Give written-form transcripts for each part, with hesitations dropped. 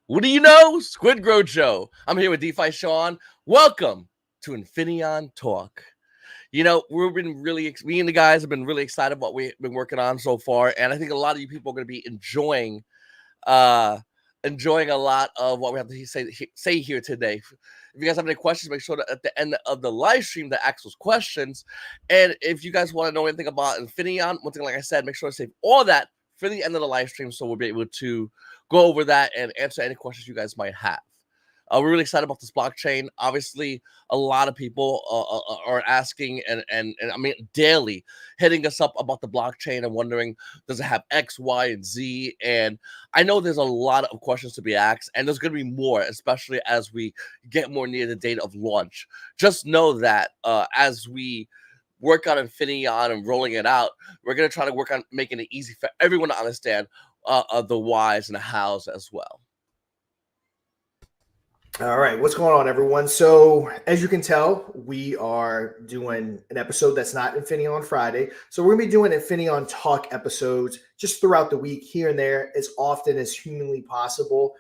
What do you know? Squidgrow Joe. I'm here with Defi Shaun. Welcome to Infinaeon Talk. Me and the guys have been really excited about what we've been working on so far, and I think a lot of you people are going to be uh, enjoying a lot of what we have to say here today. If you guys have any questions, make sure that at the end of the live stream to ask those questions. And if you guys want to know anything about Infinion, one thing, like I said, make sure to save all that for the end of the live stream so we'll be able to go over that and answer any questions you guys might have. We're really excited about this blockchain. Obviously, a lot of people are asking and I mean daily hitting us up about the blockchain and wondering, does it have X, Y, and Z? And I know there's a lot of questions to be asked, and there's going to be more, especially as we get more near the date of launch. Just know that as we work on Infinion and rolling it out, we're going to try to work on making it easy for everyone to understand the whys and the hows as well. All right, what's going on, everyone? So, as you can tell, we are doing an episode that's not Infinion on Friday. So, we're going to be doing Infinion Talk episodes just throughout the week, here and there, as often as humanly possible,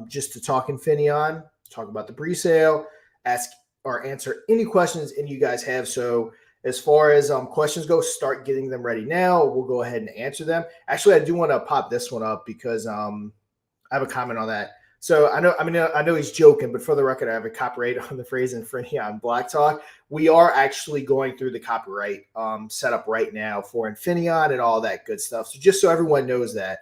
just to talk Infinion, talk about the pre-sale, ask or answer any questions any of you guys have. So, as far as questions go, start getting them ready now. We'll go ahead and answer them. Actually, I do want to pop this one up because I have a comment on that. So I know he's joking, but for the record, I have a copyright on the phrase Infinaeon Black Talk. We are actually going through the copyright setup right now for Infinion and all that good stuff. So just so everyone knows that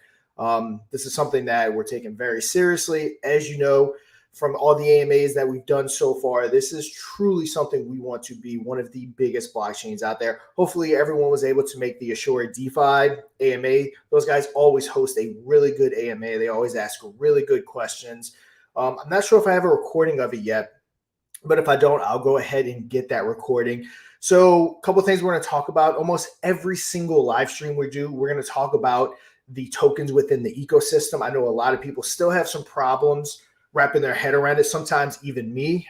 this is something that we're taking very seriously. As you know, from all the AMAs that we've done so far, this is truly something we want to be one of the biggest blockchains out there. Hopefully everyone was able to make the Assured DeFi AMA. Those guys always host a really good AMA. They always ask really good questions. I'm not sure if I have a recording of it yet, but if I don't, I'll go ahead and get that recording. So a couple of things we're going to talk about. Almost every single live stream we do, we're going to talk about the tokens within the ecosystem. I know a lot of people still have some problems wrapping their head around it. Sometimes even me.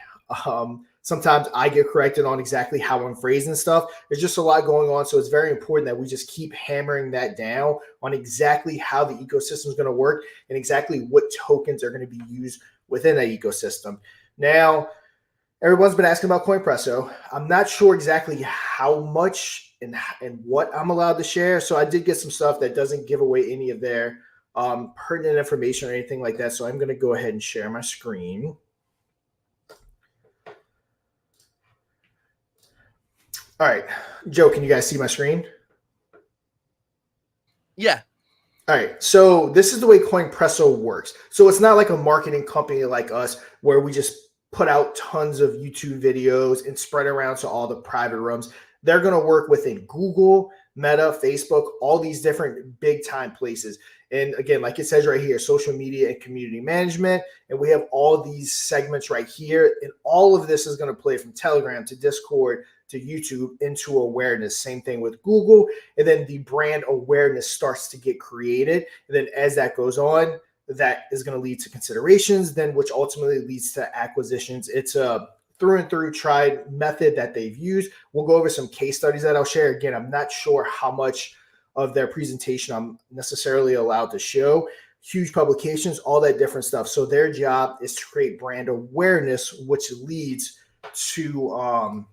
Sometimes I get corrected on exactly how I'm phrasing stuff. There's just a lot going on. So it's very important that we just keep hammering that down on exactly how the ecosystem is going to work and exactly what tokens are going to be used within that ecosystem. Now, everyone's been asking about CoinPresso. I'm not sure exactly how much and what I'm allowed to share. So I did get some stuff that doesn't give away any of their pertinent information or anything like that. So I'm going to go ahead and share my screen. All right, Joe, can you guys see my screen? Yeah. All right, so this is the way CoinPresso works. So it's not like a marketing company like us where we just put out tons of YouTube videos and spread around to all the private rooms. They're going to work within Google, Meta, Facebook, all these different big time places. And again, like it says right here, social media and community management. And we have all these segments right here. And all of this is going to play from Telegram to Discord to YouTube into awareness. Same thing with Google. And then the brand awareness starts to get created. And then as that goes on, that is going to lead to considerations, then which ultimately leads to acquisitions. It's a through and through tried method that they've used. We'll go over some case studies that I'll share. Again, I'm not sure how much of their presentation I'm necessarily allowed to show. Huge publications, all that different stuff. So their job is to create brand awareness, which leads to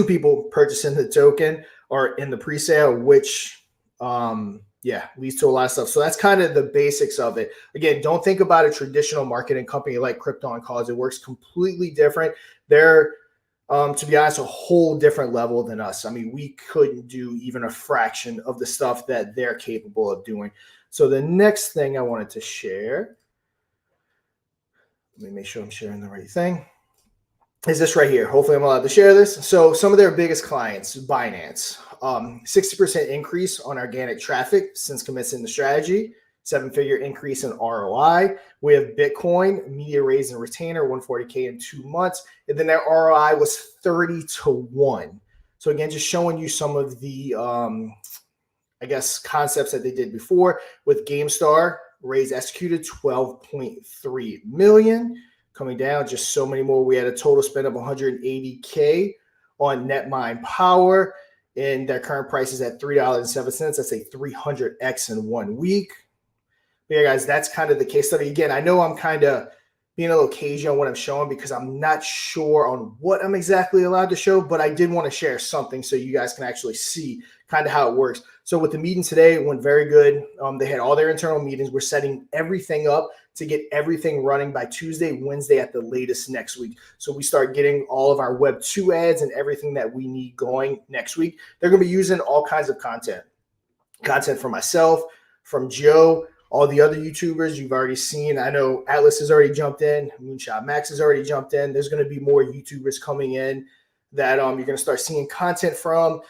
people purchasing the token or in the pre-sale, which leads to a lot of stuff. So that's kind of the basics of it. Again, don't think about a traditional marketing company like Krypton calls. It works completely different. They're, to be honest, a whole different level than us. I mean, we couldn't do even a fraction of the stuff that they're capable of doing. So the next thing I wanted to share, let me make sure I'm sharing the right thing, is this right here. Hopefully I'm allowed to share this. So some of their biggest clients, Binance, 60% increase on organic traffic since commencing the strategy, 7-figure increase in ROI. We have Bitcoin, media raise and retainer, 140K in 2 months. And then their ROI was 30-1. So again, just showing you some of the, concepts that they did before. With GameStar, raise executed 12.3 million. Coming down, just so many more. We had a total spend of 180K on net mine power, and their current price is at $3.07. That's a 300x in 1 week. But yeah, guys, that's kind of the case study. Again, I know I'm kind of being a little cagey on what I'm showing because I'm not sure on what I'm exactly allowed to show, but I did want to share something so you guys can actually see kind of how it works. So with the meeting today, it went very good. They had all their internal meetings. We're setting everything up to get everything running by Tuesday, Wednesday at the latest next week. So we start getting all of our Web 2 ads and everything that we need going next week. They're going to be using all kinds of content from myself, from Joe, all the other YouTubers you've already seen. I know Atlas has already jumped in. Moonshot Max has already jumped in. There's going to be more YouTubers coming in that you're going to start seeing content from,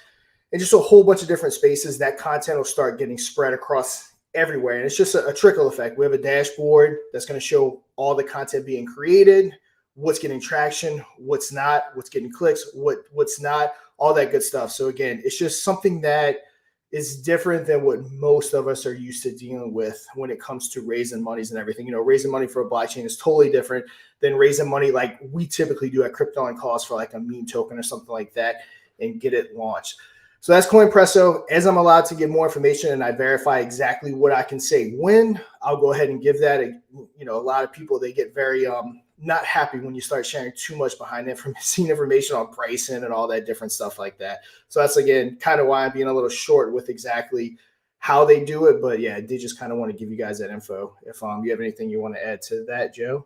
and just a whole bunch of different spaces. That content will start getting spread across everywhere. And it's just a trickle effect. We have a dashboard that's going to show all the content being created, what's getting traction, what's not, what's getting clicks, what's not, all that good stuff. So again, it's just something that is different than what most of us are used to dealing with when it comes to raising monies and everything. You know, raising money for a blockchain is totally different than raising money like we typically do at Crypto and Cost for like a meme token or something like that and get it launched. So that's CoinPresso. As I'm allowed to give more information and I verify exactly what I can say when, I'll go ahead and give that. You know, a lot of people, they get very not happy when you start sharing too much behind information on pricing and all that different stuff like that. So that's, again, kind of why I'm being a little short with exactly how they do it. But yeah, I did just kind of want to give you guys that info. If you have anything you want to add to that, Joe?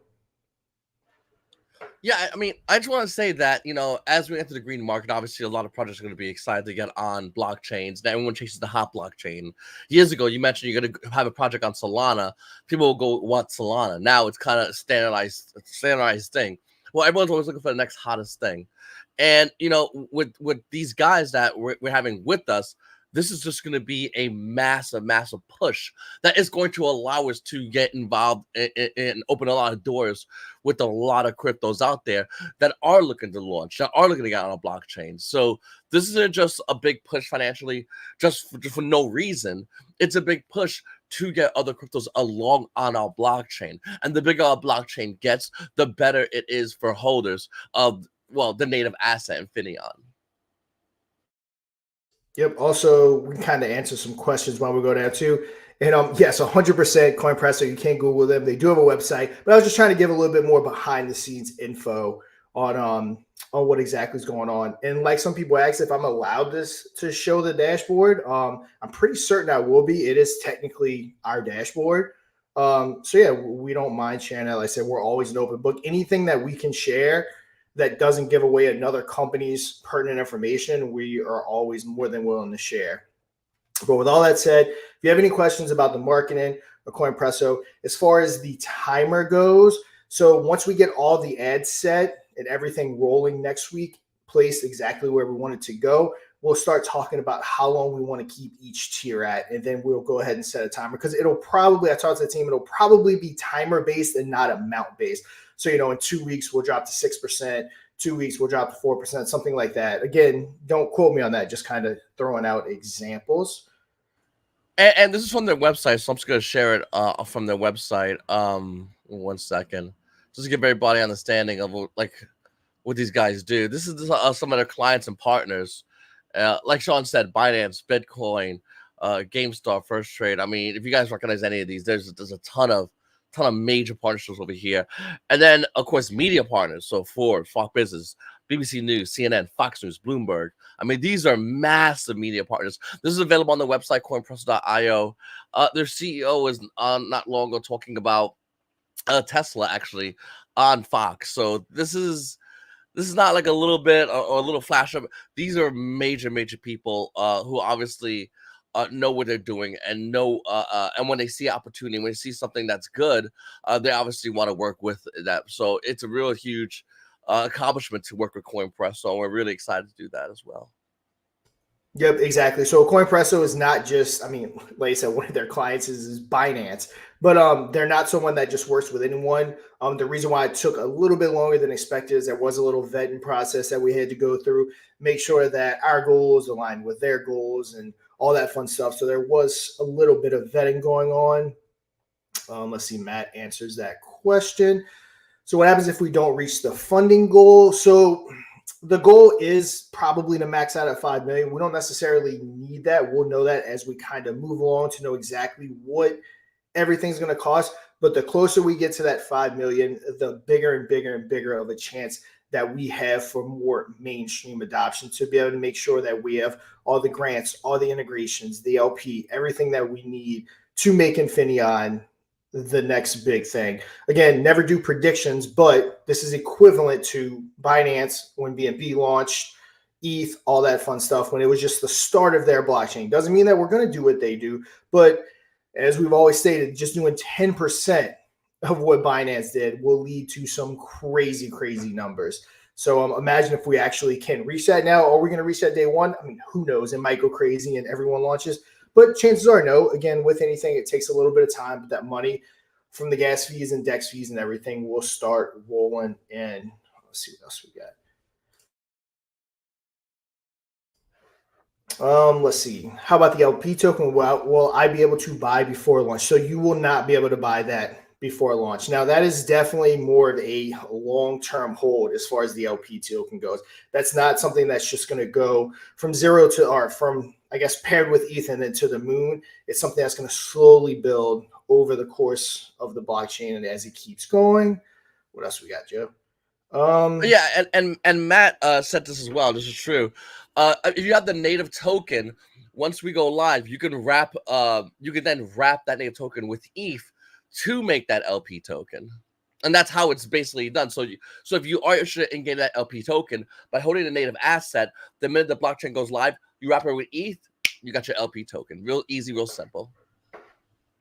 Yeah, I mean, I just want to say that, you know, as we enter the green market, obviously a lot of projects are going to be excited to get on blockchains. Now, everyone chases the hot blockchain. Years ago, you mentioned you're going to have a project on Solana. People will go want Solana. Now it's kind of standardized thing. Well, everyone's always looking for the next hottest thing. And, you know, with these guys that we're having with us, this is just going to be a massive, massive push that is going to allow us to get involved and open a lot of doors with a lot of cryptos out there that are looking to launch, that are looking to get on a blockchain. So this isn't just a big push financially, just for no reason. It's a big push to get other cryptos along on our blockchain. And the bigger our blockchain gets, the better it is for holders of, well, the native asset Infinion. Yep. Also, we kind of answer some questions while we go down too. And yes, 100% CoinPresso. You can't Google them. They do have a website, but I was just trying to give a little bit more behind the scenes info on what exactly is going on. And like some people ask if I'm allowed this to show the dashboard. I'm pretty certain I will be. It is technically our dashboard. So yeah, we don't mind sharing that. Like I said, we're always an open book. Anything that we can share that doesn't give away another company's pertinent information, we are always more than willing to share. But with all that said, if you have any questions about the marketing or CoinPresso, as far as the timer goes, so once we get all the ads set and everything rolling next week, placed exactly where we want it to go, we'll start talking about how long we want to keep each tier at, and then we'll go ahead and set a timer because it'll probably, I talked to the team, it'll probably be timer based and not amount based. So, you know, in 2 weeks, we'll drop to 6%. 2 weeks, we'll drop to 4%, something like that. Again, don't quote me on that. Just kind of throwing out examples. And this is from their website, so I'm just going to share it from their website. 1 second. Just to give everybody understanding of like what these guys do. This is some of their clients and partners. Like Shaun said, Binance, Bitcoin, GameStop, First Trade. I mean, if you guys recognize any of these, there's a ton of major partnerships over here. And then, of course, media partners. So Forbes, Fox Business, BBC News, CNN, Fox News, Bloomberg. I mean, these are massive media partners. This is available on the website, coinpresso.io. Their CEO was not long ago talking about Tesla, actually, on Fox. So this is not like a little bit or a little flash of. These are major people who obviously know what they're doing and know and when they see opportunity, when they see something that's good, they obviously want to work with that. So it's a real huge accomplishment to work with CoinPress. So we're really excited to do that as well. Yep, exactly. So CoinPresso is not just, I mean, like I said, one of their clients is Binance, but they're not someone that just works with anyone. The reason why it took a little bit longer than expected is there was a little vetting process that we had to go through, make sure that our goals align with their goals and all that fun stuff. So there was a little bit of vetting going on. Let's see, Matt answers that question. So what happens if we don't reach the funding goal? So the goal is probably to max out at 5 million. We don't necessarily need that. We'll know that as we kind of move along to know exactly what everything's going to cost. But the closer we get to that 5 million, the bigger and bigger and bigger of a chance that we have for more mainstream adoption, to be able to make sure that we have all the grants, all the integrations, the LP, everything that we need to make Infinion the next big thing. Again, never do predictions, but this is equivalent to Binance when BNB launched, ETH, all that fun stuff, when it was just the start of their blockchain. Doesn't mean that we're going to do what they do, but as we've always stated, just doing 10% of what Binance did will lead to some crazy, crazy numbers. So imagine if we actually can reach that now. Are we going to reach that day one? I mean, who knows? It might go crazy and everyone launches. But chances are no. Again, with anything, it takes a little bit of time. But that money from the gas fees and DEX fees and everything will start rolling in. Let's see what else we got. Let's see. How about the LP token? Well, will I be able to buy before launch? So you will not be able to buy that before launch. Now, that is definitely more of a long-term hold as far as the LP token goes. That's not something that's just going to go from zero to, or from, I guess, paired with ETH and then to the moon. It's something that's going to slowly build over the course of the blockchain and as it keeps going. What else we got, Joe? Yeah, and Matt said this as well. This is true. If you have the native token, once we go live, you can wrap. You can then wrap that native token with ETH to make that LP token, and that's how it's basically done. So, so if you are interested in getting that LP token by holding the native asset, the minute the blockchain goes live, you wrap it with ETH, you got your LP token. Real easy, real simple.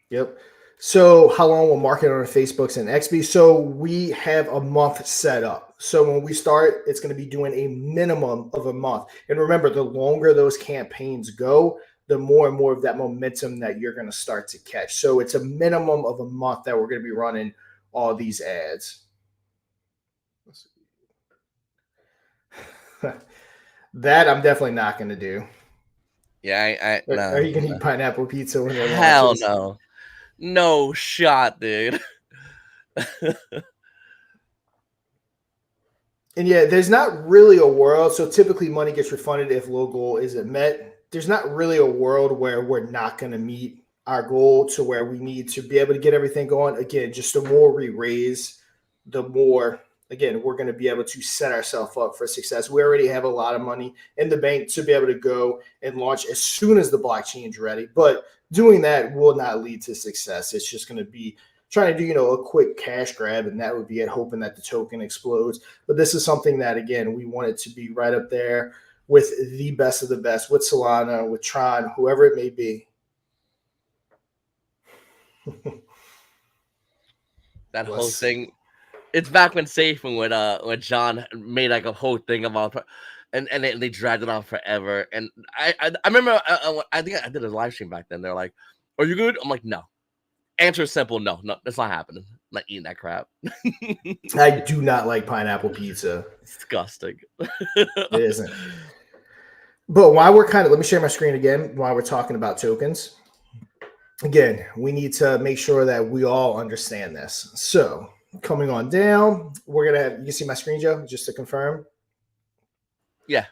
Yep. So how long will market on our Facebooks and XB? So we have a month set up. So when we start, it's going to be doing a minimum of a month. And remember, the longer those campaigns go, the more and more of that momentum that you're going to start to catch. So it's a minimum of a month that we're going to be running all these ads. That I'm definitely not going to do. Yeah, no. Are you going to eat pineapple pizza when it Hell launches? no. No shot, dude. And yeah, there's not really a world. So typically money gets refunded if low goal isn't met. There's not really a world where we're not going to meet our goal to where we need to be able to get everything going. Again, just the more we raise, the more, again, we're going to be able to set ourselves up for success. We already have a lot of money in the bank to be able to go and launch as soon as the blockchain is ready. But doing that will not lead to success. It's just going to be trying to do, a quick cash grab, and that would be it, hoping that the token explodes. But this is something that, again, we want it to be right up there with the best of the best, with Solana, with Tron, whoever it may be. That whole thing. It's back when when John made like a whole thing about, and they dragged it on forever. And I remember I think I did a live stream back then. They're like, "Are you good?" I'm like, "No." Answer is simple. No, that's not happening. I'm not eating that crap. I do not like pineapple pizza. It's disgusting. It isn't. But while we're let me share my screen again while we're talking about tokens. Again, we need to make sure that we all understand this. So coming on down, we're going to have, you can see my screen, Joe, just to confirm. Yeah.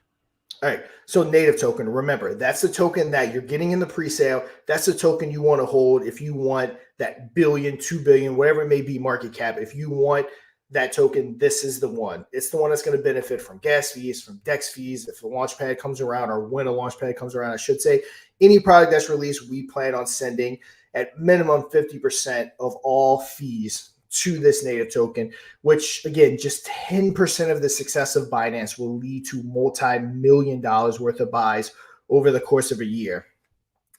All right. So native token, remember, that's the token that you're getting in the pre-sale. That's the token you want to hold if you want that billion, 2 billion, whatever it may be market cap. If you want that token, this is the one. It's the one that's going to benefit from gas fees, from DEX fees. If a launch pad comes around, or when a launch pad comes around, I should say, any product that's released, we plan on sending at minimum 50% of all fees to this native token, which again, just 10% of the success of Binance will lead to multi-million dollars worth of buys over the course of a year.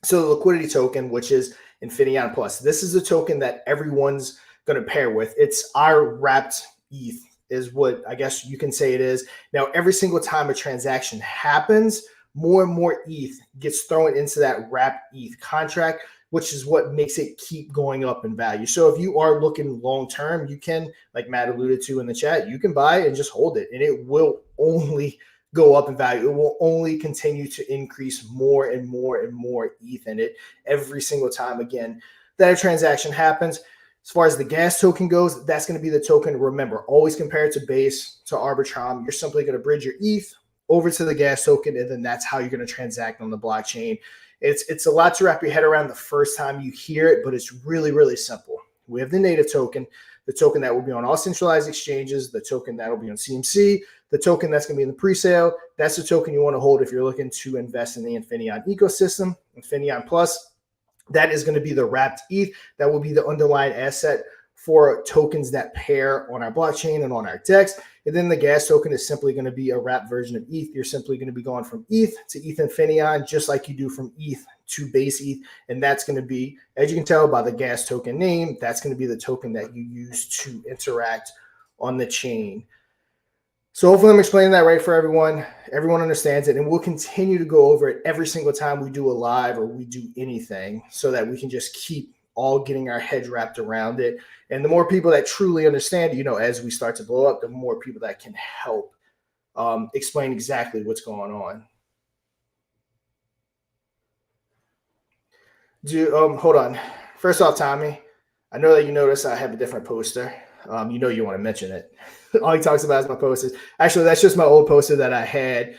So the liquidity token, which is Infinaeon Plus, this is a token that everyone's going to pair with. It's our wrapped ETH is what I guess you can say it is. Now, every single time a transaction happens, more and more ETH gets thrown into that wrapped ETH contract, which is what makes it keep going up in value. So if you are looking long-term, you can, like Matt alluded to in the chat, you can buy it and just hold it, and it will only go up in value. It will only continue to increase more and more and more ETH in it every single time, again, that a transaction happens. As far as the gas token goes, that's going to be the token. Remember, always compare it to Base, to Arbitrum. You're simply going to bridge your ETH over to the gas token, and then that's how you're going to transact on the blockchain. It's a lot to wrap your head around the first time you hear it, but it's really, really simple. We have the native token, the token that will be on all centralized exchanges, the token that will be on CMC, the token that's going to be in the pre-sale. That's the token you want to hold if you're looking to invest in the Infinaeon ecosystem. Infinaeon Plus, that is going to be the wrapped ETH. That will be the underlying asset for tokens that pair on our blockchain and on our DEX. And then the gas token is simply going to be a wrapped version of ETH. You're simply going to be going from ETH to ETH Infinion, just like you do from ETH to base ETH. And that's going to be, as you can tell by the gas token name, that's going to be the token that you use to interact on the chain. So hopefully I'm explaining that right for everyone. Everyone understands it, and we'll continue to go over it every single time we do a live or we do anything so that we can just keep all getting our heads wrapped around it. And the more people that truly understand, as we start to blow up, the more people that can help explain exactly what's going on. Hold on. First off, Tommy, I know that you notice I have a different poster. You want to mention it. All he talks about is my posters. Actually, that's just my old poster that I had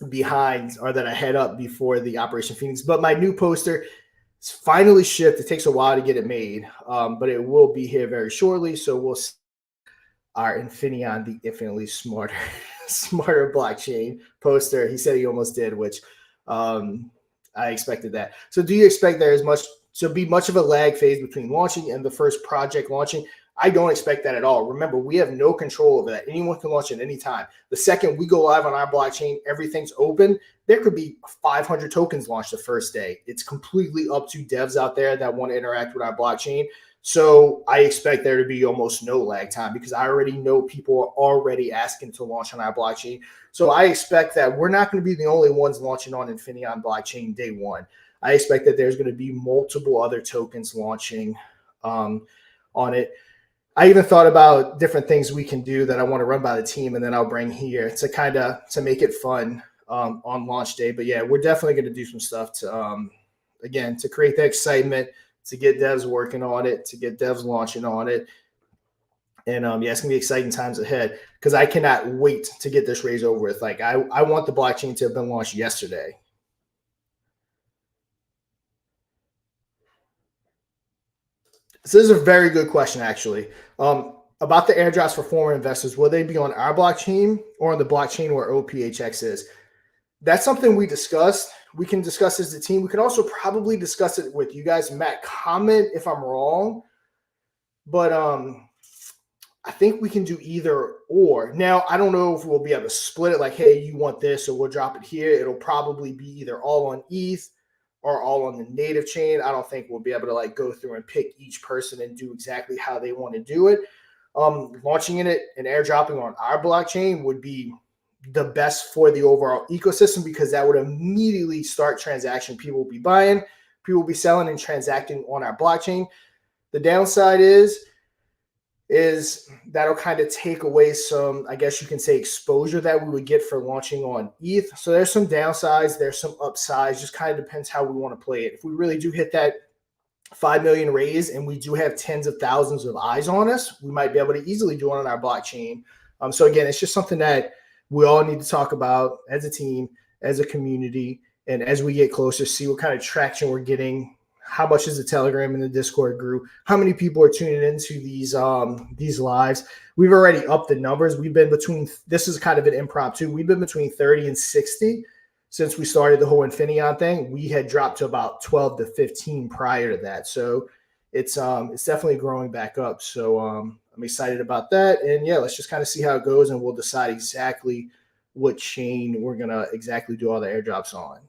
behind, or that I had up before the Operation Phoenix. But my new poster is finally shipped. It takes a while to get it made, but it will be here very shortly. So we'll see our Infinion, the infinitely smarter blockchain poster. He said he almost did, which I expected that. So do you expect there is much of a lag phase between launching and the first project launching? I don't expect that at all. Remember, we have no control over that. Anyone can launch at any time. The second we go live on our blockchain, everything's open. There could be 500 tokens launched the first day. It's completely up to devs out there that want to interact with our blockchain. So I expect there to be almost no lag time because I already know people are already asking to launch on our blockchain. So I expect that we're not going to be the only ones launching on Infinion blockchain day one. I expect that there's going to be multiple other tokens launching on it. I even thought about different things we can do that I want to run by the team, and then I'll bring here to make it fun on launch day. But yeah, we're definitely going to do some stuff to create the excitement, to get devs working on it, to get devs launching on it. And it's going to be exciting times ahead because I cannot wait to get this raise over with. Like I want the blockchain to have been launched yesterday. So this is a very good question, actually. About the airdrops for former investors, will they be on our blockchain or on the blockchain where OPHX is? That's something we discussed. We can discuss as a team. We can also probably discuss it with you guys. Matt, comment if I'm wrong. But I think we can do either or. Now, I don't know if we'll be able to split it like, hey, you want this, so we'll drop it here. It'll probably be either all on ETH or all on the native chain. I don't think we'll be able to go through and pick each person and do exactly how they want to do it. Launching it and airdropping on our blockchain would be the best for the overall ecosystem because that would immediately start transaction. People will be buying, people will be selling and transacting on our blockchain. The downside is that'll kind of take away some, I guess you can say, exposure that we would get for launching on ETH. So there's some downsides, there's some upsides, just kind of depends how we want to play it. If we really do hit that 5 million raise and we do have tens of thousands of eyes on us, we might be able to easily do it on our blockchain. So again, it's just something that we all need to talk about as a team, as a community, and as we get closer, see what kind of traction we're getting. How much is the Telegram and the Discord group? How many people are tuning into these lives? We've already upped the numbers. We've been between, this is kind of an impromptu, we've been between 30 and 60 since we started the whole Infinion thing. We had dropped to about 12 to 15 prior to that. So it's definitely growing back up. So I'm excited about that. And yeah, let's just kind of see how it goes, and we'll decide exactly what chain we're going to exactly do all the airdrops on.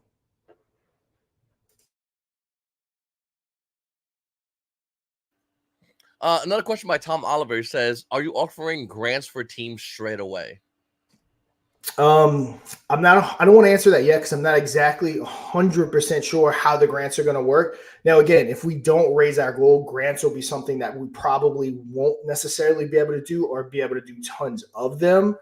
Another question by Tom Oliver says, are you offering grants for teams straight away? I don't want to answer that yet because I'm not exactly 100% sure how the grants are going to work. Now, again, if we don't raise our goal, grants will be something that we probably won't necessarily be able to do or be able to do tons of them.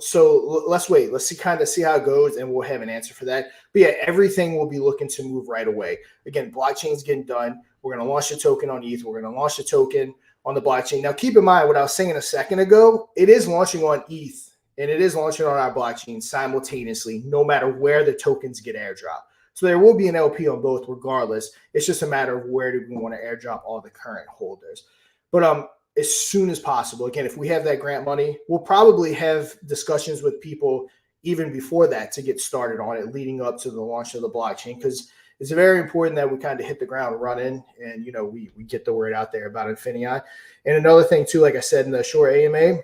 So let's wait. Let's see how it goes, and we'll have an answer for that. But yeah, everything will be looking to move right away. Again, blockchain's getting done. We're going to launch the token on ETH. We're going to launch the token on the blockchain. Now, keep in mind what I was saying a second ago. It is launching on ETH and it is launching on our blockchain simultaneously, no matter where the tokens get airdropped. So there will be an LP on both regardless. It's just a matter of where do we want to airdrop all the current holders. But as soon as possible, again, if we have that grant money, we'll probably have discussions with people even before that to get started on it, leading up to the launch of the blockchain, because it's very important that we kind of hit the ground running and, we get the word out there about Infinion. And another thing too, like I said in the short AMA,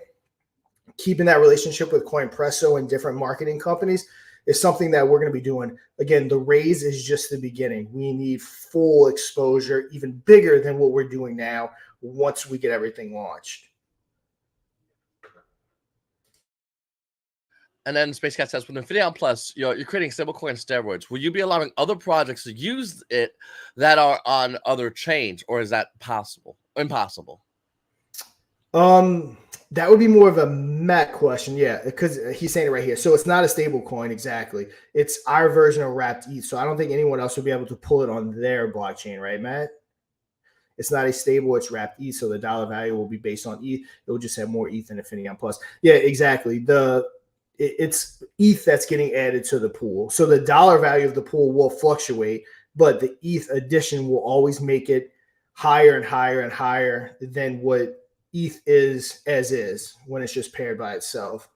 keeping that relationship with Coinpresso and different marketing companies is something that we're going to be doing. Again, the raise is just the beginning. We need full exposure, even bigger than what we're doing now once we get everything launched. And then Space Cat says, with Infinaeon Plus, you're creating stablecoin steroids. Will you be allowing other projects to use it that are on other chains, or is that possible? Impossible? That would be more of a Matt question, yeah, because he's saying it right here. So it's not a stable coin exactly. It's our version of wrapped ETH. So I don't think anyone else would be able to pull it on their blockchain, right, Matt? It's not a stable, it's wrapped ETH. So the dollar value will be based on ETH. It will just have more ETH than Infinion Plus. Yeah, exactly. It's ETH that's getting added to the pool. So the dollar value of the pool will fluctuate, but the ETH addition will always make it higher and higher and higher than what ETH is as is when it's just paired by itself.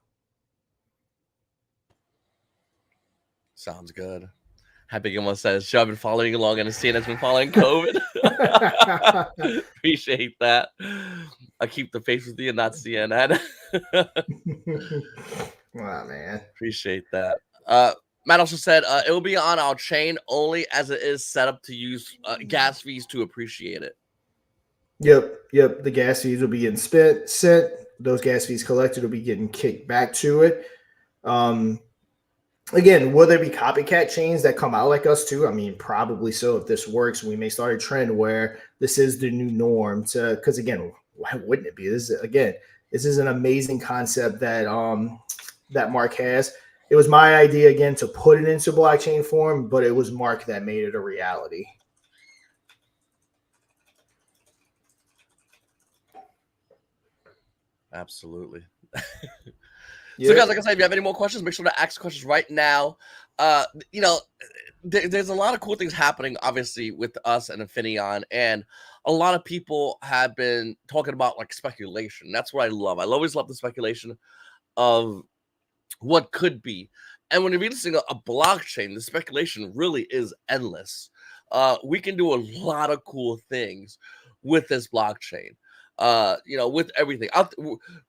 Sounds good. Happy Gilmore says, sure, I've been following along and seeing has been following COVID. Appreciate that. I keep the faith with you and not CNN. Wow, man. Appreciate that. Matt also said, it will be on our chain only as it is set up to use gas fees to appreciate it. Yep. The gas fees will be getting sent. Those gas fees collected will be getting kicked back to it. Again, will there be copycat chains that come out like us too? I mean, probably so. If this works, we may start a trend where this is the new norm. Because again, why wouldn't it be? This is an amazing concept that that Mark has. It was my idea again to put it into blockchain form, but it was Mark that made it a reality. Absolutely. So guys, like I said, if you have any more questions, make sure to ask questions right now. There's a lot of cool things happening, obviously, with us and Infinion, and a lot of people have been talking about like speculation. That's what I love. I always love the speculation of what could be. And when you're releasing a blockchain, the speculation really is endless. We can do a lot of cool things with this blockchain. With everything.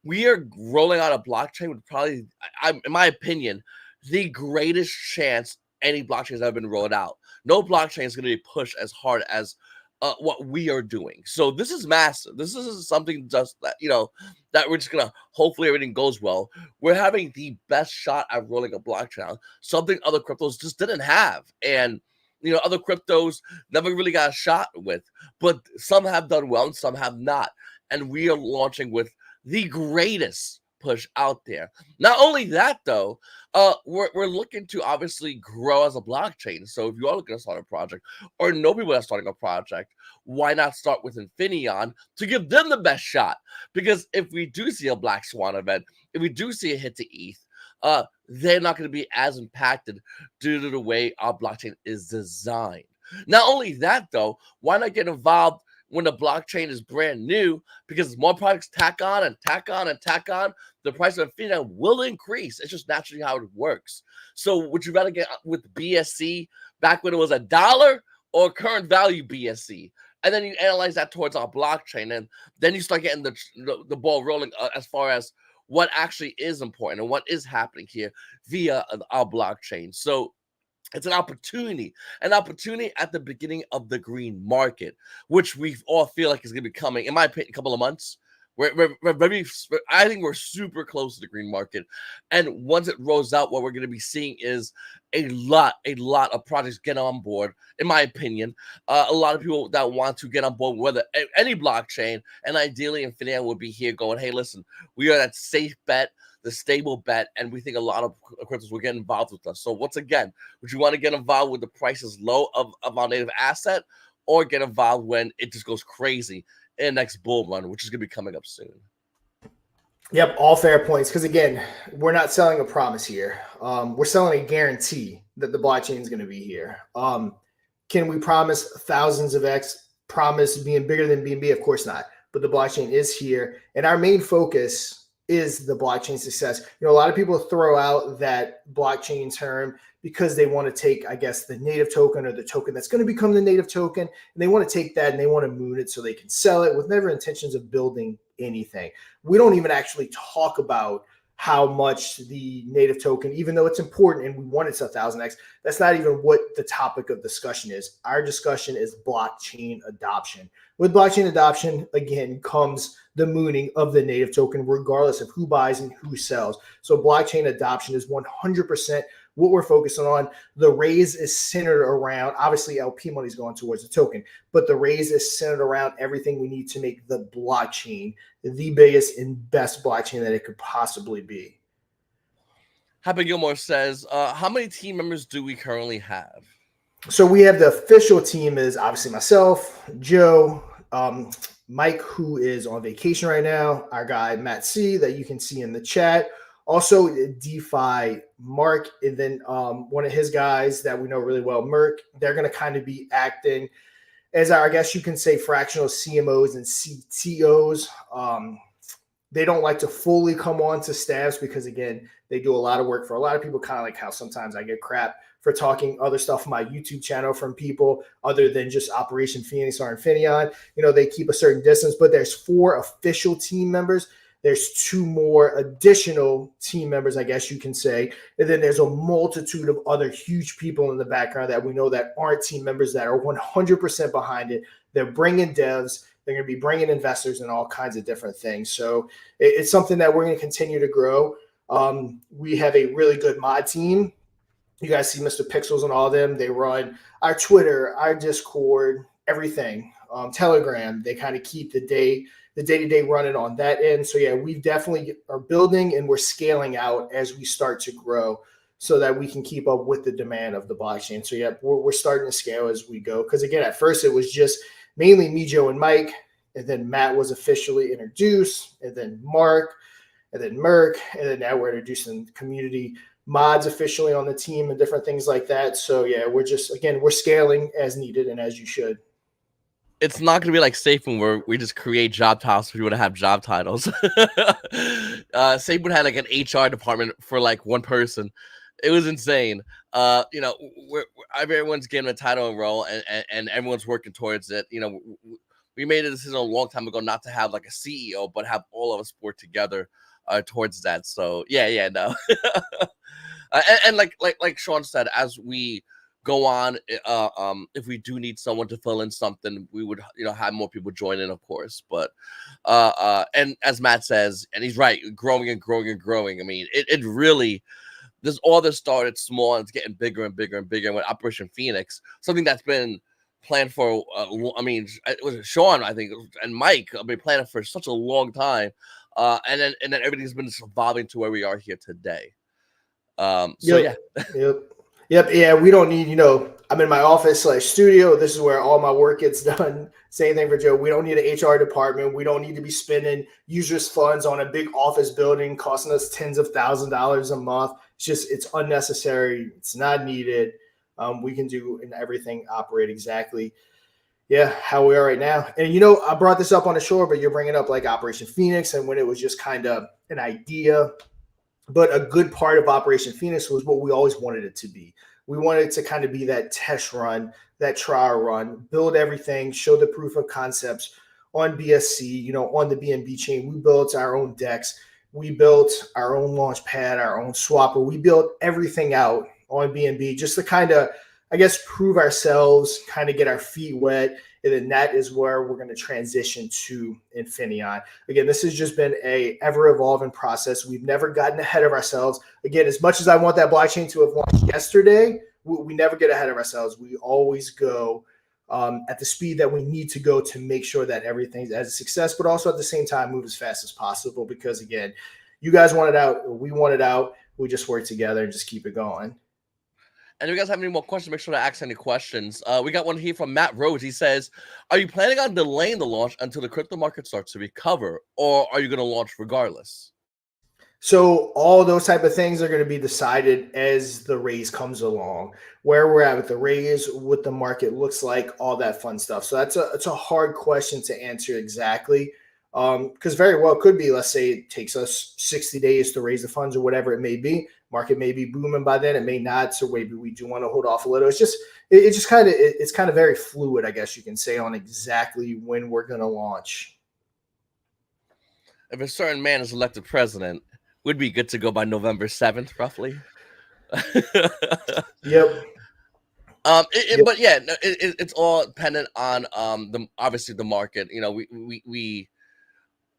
We are rolling out a blockchain with probably, in my opinion, the greatest chance any blockchain has ever been rolled out. No blockchain is going to be pushed as hard as what we are doing. So this is massive. This is something just that, that we're just going to, hopefully everything goes well. We're having the best shot at rolling a blockchain, something other cryptos just didn't have. And, other cryptos never really got a shot with, but some have done well and some have not. And we are launching with the greatest push out there. Not only that, though, we're looking to obviously grow as a blockchain. So if you are looking to start a project or know people that are starting a project, why not start with Infinion to give them the best shot? Because if we do see a Black Swan event, if we do see a hit to ETH, they're not going to be as impacted due to the way our blockchain is designed. Not only that, though, why not get involved when the blockchain is brand new? Because more products tack on and tack on and tack on, the price of Infinion will increase. It's just naturally how it works. So would you rather get with BSC back when it was $1 or current value BSC? And then you analyze that towards our blockchain, and then you start getting the ball rolling as far as what actually is important and what is happening here via our blockchain. So it's an opportunity at the beginning of the green market, which we all feel like is going to be coming, in my opinion, a couple of months. I think we're super close to the green market. And once it rolls out, what we're going to be seeing is a lot of projects get on board, in my opinion. A lot of people that want to get on board, whether any blockchain, and ideally Infinion would be here going, hey, listen, we are that safe bet, the stable bet, and we think a lot of cryptos will get involved with us. So once again, would you want to get involved when the price is low of our native asset, or get involved when it just goes crazy in the next bull run, which is going to be coming up soon? Yep, all fair points. Because again, we're not selling a promise here. We're selling a guarantee that the blockchain is going to be here. Can we promise thousands of X? Promise being bigger than BNB? Of course not. But the blockchain is here, and our main focus is the blockchain success. A lot of people throw out that blockchain term because they want to take, I guess, the native token or the token that's going to become the native token, and they want to take that and they want to moon it so they can sell it with never intentions of building anything. We don't even actually talk about how much the native token, even though it's important and we want it to 1000x, that's not even what the topic of discussion is. Our discussion is blockchain adoption. With blockchain adoption, again, comes the mooning of the native token, regardless of who buys and who sells. So blockchain adoption is 100% what we're focusing on. The raise is centered around, obviously LP money is going towards the token, but the raise is centered around everything we need to make the blockchain the biggest and best blockchain that it could possibly be. Happy Gilmore says, how many team members do we currently have? So we have the official team is obviously myself, Joe, Mike, who is on vacation right now, our guy Matt C, that you can see in the chat. Also, DeFi Mark, and then one of his guys that we know really well, Merck. They're going to kind of be acting as our, I guess you can say, fractional CMOs and CTOs. They don't like to fully come on to staffs because, again, they do a lot of work for a lot of people, kind of like how sometimes I get crap for talking other stuff on my YouTube channel from people other than just Operation Phoenix or Infinion. They keep a certain distance, but there's 4 official team members. There's 2 more additional team members, I guess you can say. And then there's a multitude of other huge people in the background that we know that aren't team members that are 100% behind it. They're bringing devs. They're going to be bringing investors and all kinds of different things. So it's something that we're going to continue to grow. We have a really good mod team. You guys see Mr. Pixels and all of them. They run our Twitter, our Discord, everything. Telegram. They kind of keep the day-to-day running on that end. So yeah, we definitely are building and we're scaling out as we start to grow so that we can keep up with the demand of the blockchain. So yeah, we're starting to scale as we go. Because again, at first it was just mainly me, Joe, and Mike, and then Matt was officially introduced, and then Mark, and then Merck, and then now we're introducing community mods officially on the team and different things like that. So yeah, we're scaling as needed and as you should. It's not going to be like Safemoon where we just create job titles for people to have job titles. Safemoon had like an HR department for like one person. It was insane. Everyone's getting a title and role, and everyone's working towards it. We made a decision a long time ago not to have like a CEO, but have all of us work together towards that. So no. And like Shaun said, as we go on, if we do need someone to fill in something, we would have more people join in, of course. But and as Matt says, and he's right, growing and growing and growing. I mean, it really this started small and it's getting bigger and bigger and bigger. And with Operation Phoenix, something that's been planned for it was Shaun, I think, and Mike have been planning for such a long time. And then everything's been just evolving to where we are here today. Yep. Yeah, we don't need, I'm in my office / studio. This is where all my work gets done. Same thing for Joe. We don't need an HR department. We don't need to be spending users' funds on a big office building costing us tens of thousands of dollars a month. It's unnecessary. It's not needed. We can do everything operate exactly, how we are right now. And, I brought this up on the shore, but you're bringing up like Operation Phoenix and when it was just kind of an idea. But a good part of Operation Phoenix was what we always wanted it to be. We wanted it to kind of be that test run, that trial run, build everything, show the proof of concepts on BSC, on the BNB chain. We built our own DEX. We built our own launch pad, our own swapper. We built everything out on BNB just to kind of, I guess, prove ourselves, kind of get our feet wet. And then that is where we're going to transition to Infinion. Again, this has just been a ever-evolving process. We've never gotten ahead of ourselves. Again, as much as I want that blockchain to have launched yesterday, we never get ahead of ourselves. We always go at the speed that we need to go to make sure that everything's as a success, but also at the same time move as fast as possible. Because, again, you guys want it out. We want it out. We just work together and just keep it going. And if you guys have any more questions, make sure to ask any questions. We got one here from Matt Rose. He says, are you planning on delaying the launch until the crypto market starts to recover, or are you going to launch regardless? So all those type of things are going to be decided as the raise comes along, where we're at with the raise, what the market looks like, all that fun stuff. So it's a hard question to answer exactly, because very well could be, let's say it takes us 60 days to raise the funds or whatever it may be. Market may be booming by then, it may not. So maybe we do want to hold off a little. It just kind of it's kind of very fluid, I guess you can say, on exactly when we're going to launch. If a certain man is elected president, would be good to go by November 7th, roughly. Yep. Yep. But yeah, it's all dependent on the obviously the market. You know,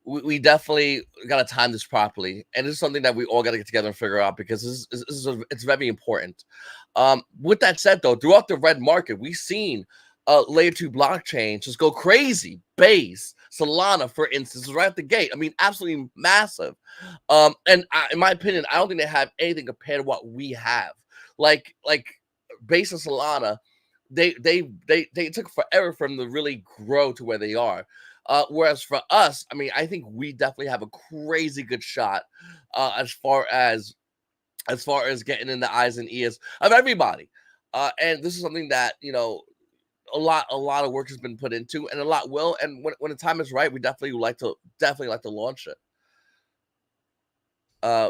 we definitely got to time this properly, and this is something that we all got to get together and figure out, because it's very important. With that said, though, throughout the red market, we've seen layer 2 blockchains just go crazy. Base, Solana, for instance, right at the gate. I mean, absolutely massive. In my opinion, I don't think they have anything compared to what we have. Like Base and Solana, they took forever for them to really grow to where they are. Whereas for us, I mean, I think we definitely have a crazy good shot as far as getting in the eyes and ears of everybody. And this is something that, you know, a lot of work has been put into, and a lot will. And when the time is right, we definitely like to launch it.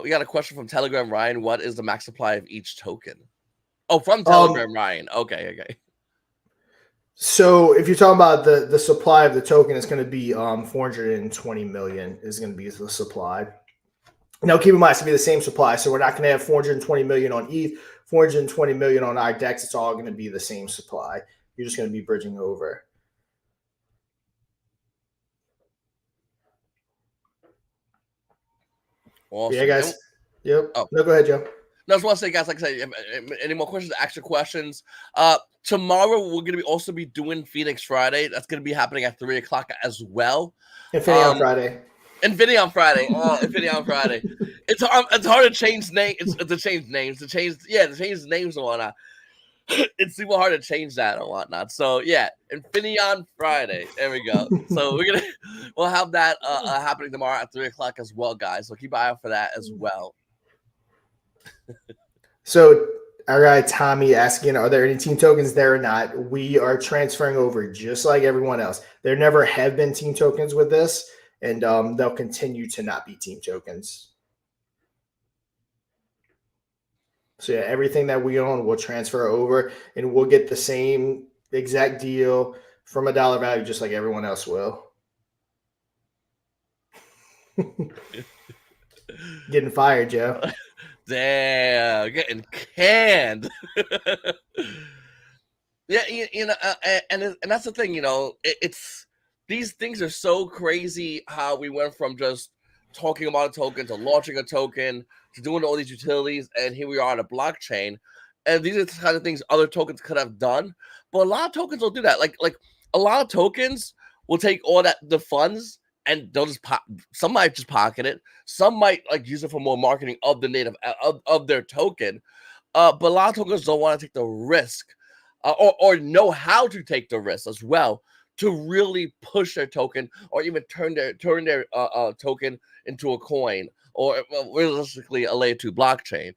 We got a question from Telegram Ryan. What is the max supply of each token? Oh, from Telegram Ryan. Okay. So if you're talking about the supply of the token, it's going to be 420 million is going to be the supply. Now, keep in mind, it's going to be the same supply. So we're not going to have 420 million on ETH, 420 million on our DEX. It's all going to be the same supply. You're just going to be bridging over. Awesome. Yeah, guys. Yep. Oh. No, go ahead, Joe. No, I just want to say, guys, like I said, any more questions, extra questions. Tomorrow, we're going to also be doing Phoenix Friday. That's going to be happening at 3 o'clock as well. Infinion Friday. Infinion Friday. Infinion Friday. It's hard to change names. It's to change names. To change names and whatnot. It's super hard to change that and whatnot. So yeah, Infinion Friday. There we go. So we'll have that happening tomorrow at 3 o'clock as well, guys. So keep an eye out for that as well. So our guy Tommy asking, are there any team tokens there or not? We are transferring over just like everyone else. There never have been team tokens with this, and they'll continue to not be team tokens. So yeah, everything that we own will transfer over, and we'll get the same exact deal from a dollar value, just like everyone else will. Getting fired, Joe. Damn, getting canned. Yeah, you know, and that's the thing, you know, it's these things are so crazy how we went from just talking about a token to launching a token to doing all these utilities, and here we are on a blockchain. And these are the kind of things other tokens could have done, but a lot of tokens will do that. Like a lot of tokens will take all the funds, and they'll just some might just pocket it, some might like use it for more marketing of the native of their token. But a lot of tokens don't want to take the risk, or know how to take the risk as well, to really push their token, or even turn their token into a coin, or realistically a layer 2 blockchain.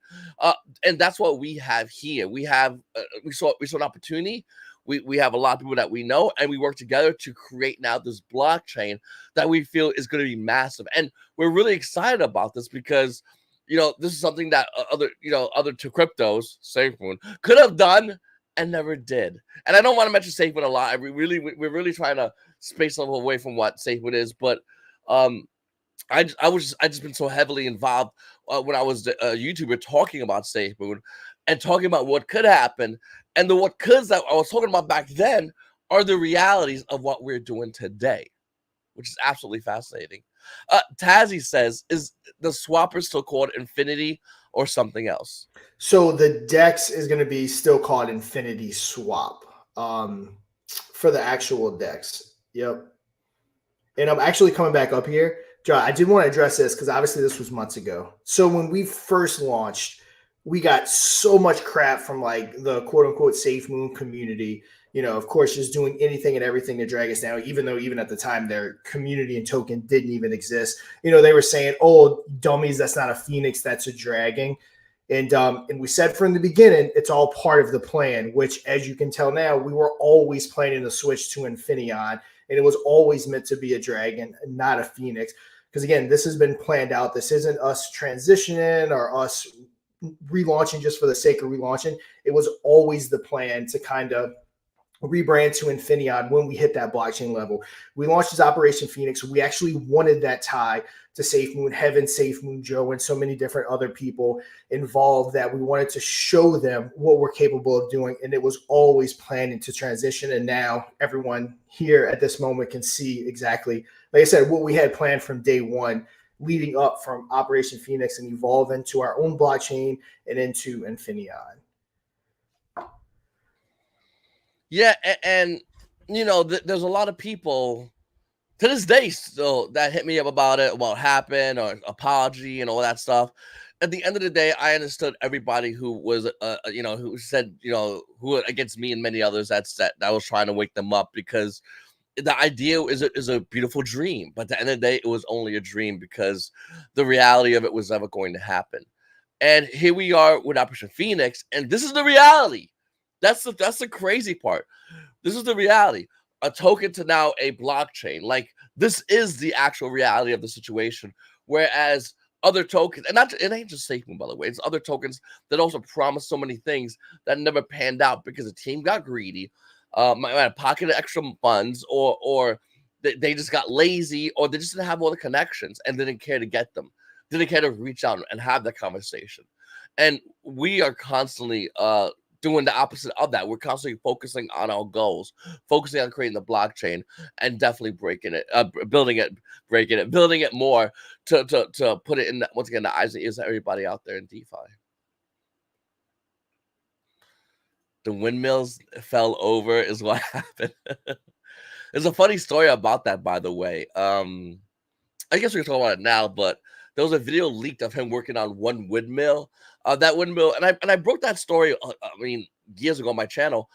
And that's what we have here. We have we saw an opportunity. We have a lot of people that we know, and we work together to create now this blockchain that we feel is going to be massive. And we're really excited about this because, you know, this is something that other two cryptos, SafeMoon, could have done and never did. And I don't want to mention SafeMoon a lot. We're really trying to space a little away from what SafeMoon is, but I just been so heavily involved when I was a YouTuber talking about SafeMoon and talking about what could happen, and the what coulds that I was talking about back then are the realities of what we're doing today, which is absolutely fascinating. Tazzy says, is the swapper still called Infinity or something else? So the DEX is going to be still called Infinity Swap for the actual DEX. Yep. And I'm actually coming back up here. John, I did want to address this because obviously this was months ago. So when we first launched, we got so much crap from like the quote unquote SafeMoon community of course, just doing anything and everything to drag us down, even though even at the time their community and token didn't even exist. They were saying, "Oh, dummies, that's not a phoenix, that's a dragon." And we said from the beginning, it's all part of the plan, which, as you can tell now, we were always planning to switch to Infinion, and it was always meant to be a dragon, not a phoenix. Because again, this has been planned out. This isn't us transitioning or us relaunching just for the sake of relaunching. It was always the plan to kind of rebrand to Infinion when we hit that blockchain level. We launched as Operation Phoenix. We actually wanted that tie to Safe Moon Heaven, Safe Moon Joe, and so many different other people involved that we wanted to show them what we're capable of doing. And it was always planning to transition. And now everyone here at this moment can see exactly, like I said, what we had planned from day one, leading up from Operation Phoenix and evolve into our own blockchain and into Infinion. Yeah, and there's a lot of people to this day still that hit me up about it, what happened, or apology and all that stuff. At the end of the day, I understood everybody who was, who said, who against me and many others that was trying to wake them up, because the idea is a beautiful dream, but at the end of the day, it was only a dream because the reality of it was never going to happen. And here we are with Operation Phoenix, and this is the reality. That's the crazy part. This is the reality. A token to now a blockchain. Like, this is the actual reality of the situation. Whereas other tokens, and it ain't just SafeMoon, by the way, it's other tokens that also promise so many things that never panned out because the team got greedy, might have pocketed extra funds, or they just got lazy, or they just didn't have all the connections and didn't care to get them, didn't care to reach out and have that conversation. And we are constantly doing the opposite of that. We're constantly focusing on our goals, focusing on creating the blockchain, and definitely breaking it, building it, breaking it, building it more to put it in once again the eyes and ears of everybody out there in DeFi. The windmills fell over is what happened. There's a funny story about that, by the way. I guess we can talk about it now, but there was a video leaked of him working on one windmill. That windmill, and I broke that story. Years ago on my channel.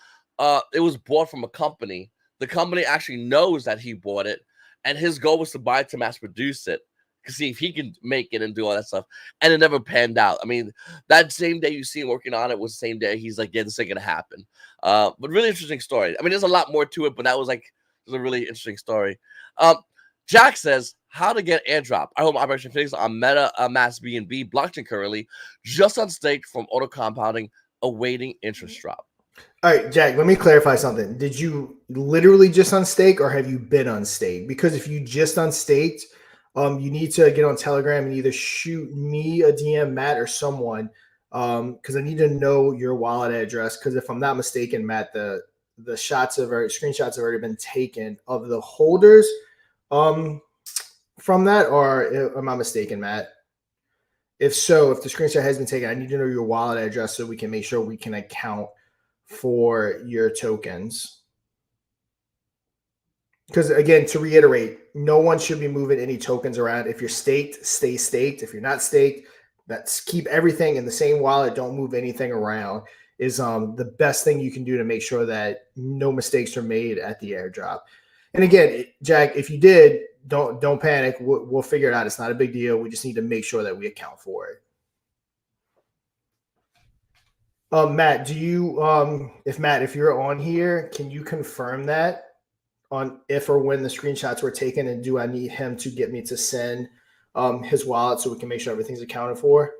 It was bought from a company. The company actually knows that he bought it, and his goal was to buy it to mass produce it to see if he can make it and do all that stuff. And it never panned out. I mean, that same day you see him working on it was the same day he's like, "Yeah, this ain't gonna happen." But really interesting story. I mean, there's a lot more to it, but that was a really interesting story. Jack says, how to get airdrop. I hold Operation Phoenix on Meta Mass BNB blockchain currently, just on stake from auto compounding, awaiting interest drop. All right, Jack, let me clarify something. Did you literally just unstake or have you been unstake? Because if you just unstaked, you need to get on Telegram and either shoot me a DM, Matt, or someone, because I need to know your wallet address. Because if I'm not mistaken, Matt, the screenshots have already been taken of the holders from that, or am I mistaken, Matt? If so, if the screenshot has been taken, I need to know your wallet address so we can make sure we can account for your tokens. Because again, to reiterate, no one should be moving any tokens around. If you're staked, stay staked. If you're not staked, that's keep everything in the same wallet. Don't move anything around. Is the best thing you can do to make sure that no mistakes are made at the airdrop. And again, Jack, if you did, don't panic. We'll figure it out. It's not a big deal. We just need to make sure that we account for it. Matt, do you if you're on here, can you confirm that on if or when the screenshots were taken, and do I need him to get me to send his wallet so we can make sure everything's accounted for?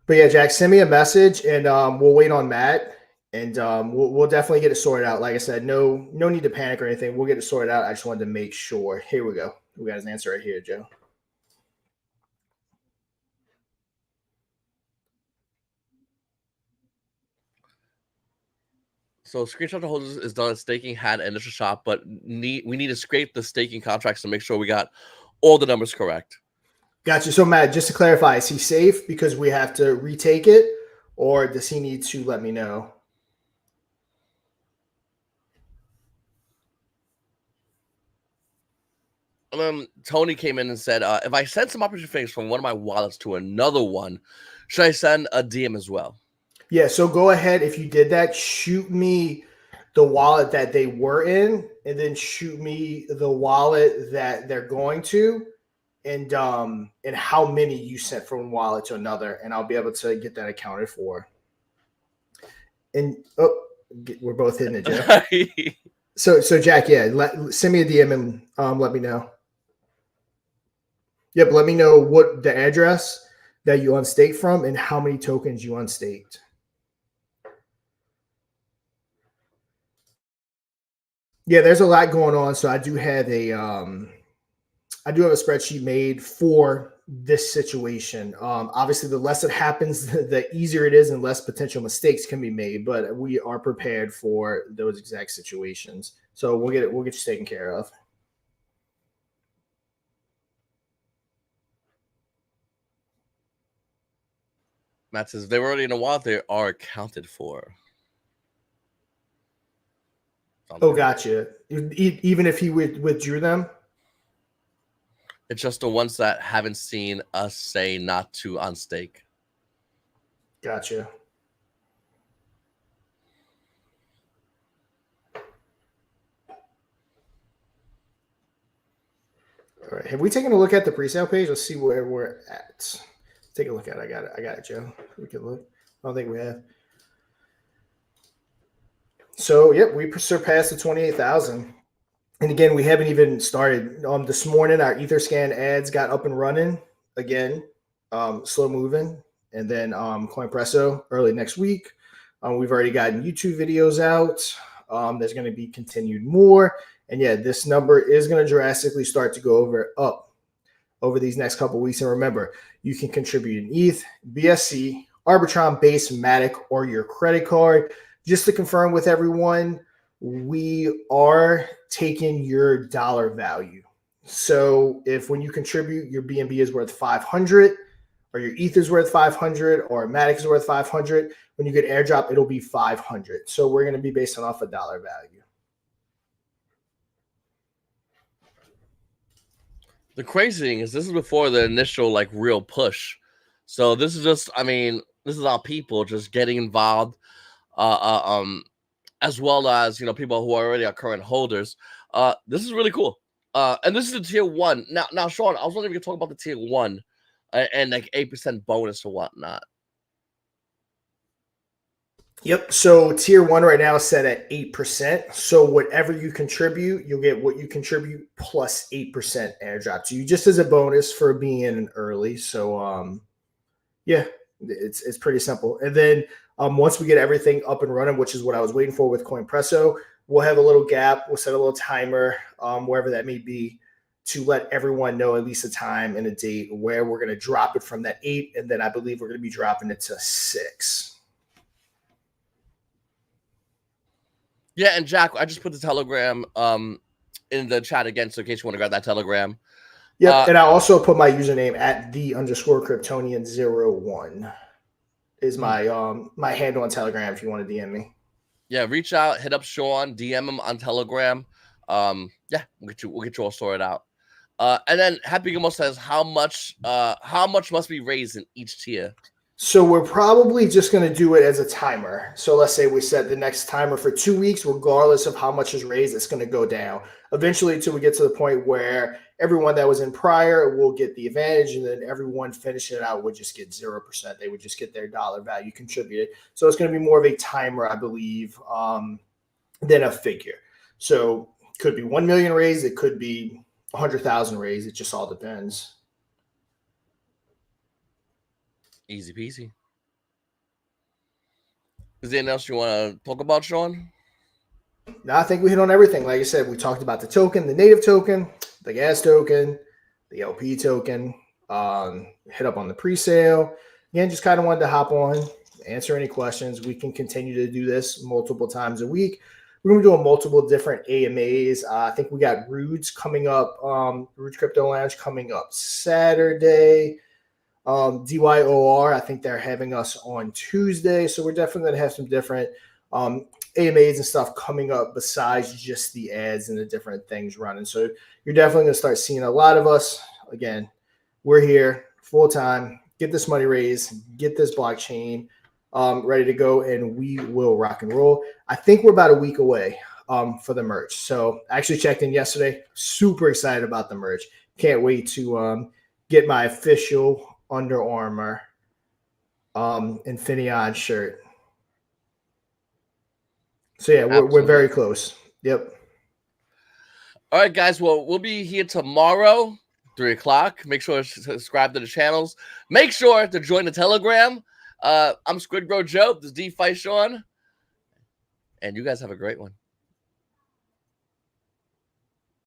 But yeah, Jack, send me a message and we'll wait on Matt, and we'll definitely get it sorted out. Like I said, no need to panic or anything. We'll get it sorted out. I just wanted to make sure. Here we go. We got his answer right here, Joe. So screenshot the holders is done. Staking had an initial shot, but we need to scrape the staking contracts to make sure we got all the numbers correct. Gotcha. So Matt, just to clarify, is he safe because we have to retake it, or does he need to let me know? Tony came in and said, if I send some Operation Phoenix from one of my wallets to another one, should I send a DM as well? Yeah, so go ahead. If you did that, shoot me the wallet that they were in, and then shoot me the wallet that they're going to, and how many you sent from one wallet to another, and I'll be able to get that accounted for. And we're both hitting it, Jeff. So Jack, yeah, send me a DM and let me know. Yep, let me know what the address that you unstaked from and how many tokens you unstaked. Yeah, there's a lot going on. So I do have a spreadsheet made for this situation. Obviously, the less it happens, the easier it is, and less potential mistakes can be made. But we are prepared for those exact situations. So we'll get you taken care of. Matt says they were already in a wallet. They are accounted for. Oh, gotcha. Even if he withdrew them? It's just the ones that haven't seen us say not to unstake. Gotcha. All right. Have we taken a look at the presale page? Let's see where we're at. Take a look at it. I got it, Joe. We can look. I don't think we have. So, yep, we surpassed the 28,000. And again, we haven't even started. This morning, our Etherscan ads got up and running again, slow moving. And then CoinPresso early next week. We've already gotten YouTube videos out. There's going to be continued more. And yeah, this number is going to drastically start to go up over these next couple of weeks. And remember, you can contribute in ETH, BSC, Arbitron, Base, Matic, or your credit card. Just to confirm with everyone, we are taking your dollar value. So if when you contribute, your BNB is worth 500, or your ETH is worth 500, or Matic is worth 500, when you get airdrop, it'll be 500. So we're going to be based off a dollar value. The crazy thing is this is before the initial like real push. So this is just, I mean, this is our people just getting involved, as well as, you know, people who already are current holders. This is really cool. And this is the tier 1. Now, Shaun, I was wondering if you could talk about the tier 1 and like 8% bonus or whatnot. Yep. So tier 1 right now is set at 8%. So whatever you contribute, you'll get what you contribute plus 8% airdrop to you, just as a bonus for being in early. So yeah, it's pretty simple. And then once we get everything up and running, which is what I was waiting for with CoinPresso, we'll have a little gap. We'll set a little timer, wherever that may be, to let everyone know at least a time and a date where we're going to drop it from that 8. And then I believe we're going to be dropping it to 6. Yeah, and Jack, I just put the Telegram in the chat again, so in case you want to grab that Telegram. Yep, and I also put my username at @the_Kryptonian01 is my my handle on Telegram if you want to DM me. Yeah, reach out, hit up Shaun, DM him on Telegram. Yeah, we'll get you all sorted out. And then Happy Gilmore says how much must be raised in each tier? So we're probably just going to do it as a timer. So let's say we set the next timer for 2 weeks, regardless of how much is raised, it's going to go down eventually until we get to the point where everyone that was in prior will get the advantage, and then everyone finishing it out would just get 0%. They would just get their dollar value contributed. So it's going to be more of a timer, I believe, than a figure. So it could be 1 million raised. It could be 100,000 raised. It just all depends. Easy peasy. Is there anything else you want to talk about, Shaun? No, I think we hit on everything. Like I said, we talked about the token, the native token, the gas token, the LP token, hit up on the pre-sale. Again, just kind of wanted to hop on, answer any questions. We can continue to do this multiple times a week. We're going to be doing multiple different AMAs. I think we got Roots coming up, Roots Crypto Lounge coming up Saturday. DYOR, I think they're having us on Tuesday. So we're definitely going to have some different AMAs and stuff coming up besides just the ads and the different things running. So you're definitely going to start seeing a lot of us. Again, we're here full time. Get this money raised, get this blockchain ready to go, and we will rock and roll. I think we're about a week away for the merch. So I actually checked in yesterday. Super excited about the merch. Can't wait to get my official Under Armour Infinaeon shirt. So yeah, we're very close. Yep. All right, guys. Well, we'll be here tomorrow, 3 o'clock. Make sure to subscribe to the channels. Make sure to join the Telegram. I'm Squidgrow Joe. This is DeFi Shaun. And you guys have a great one.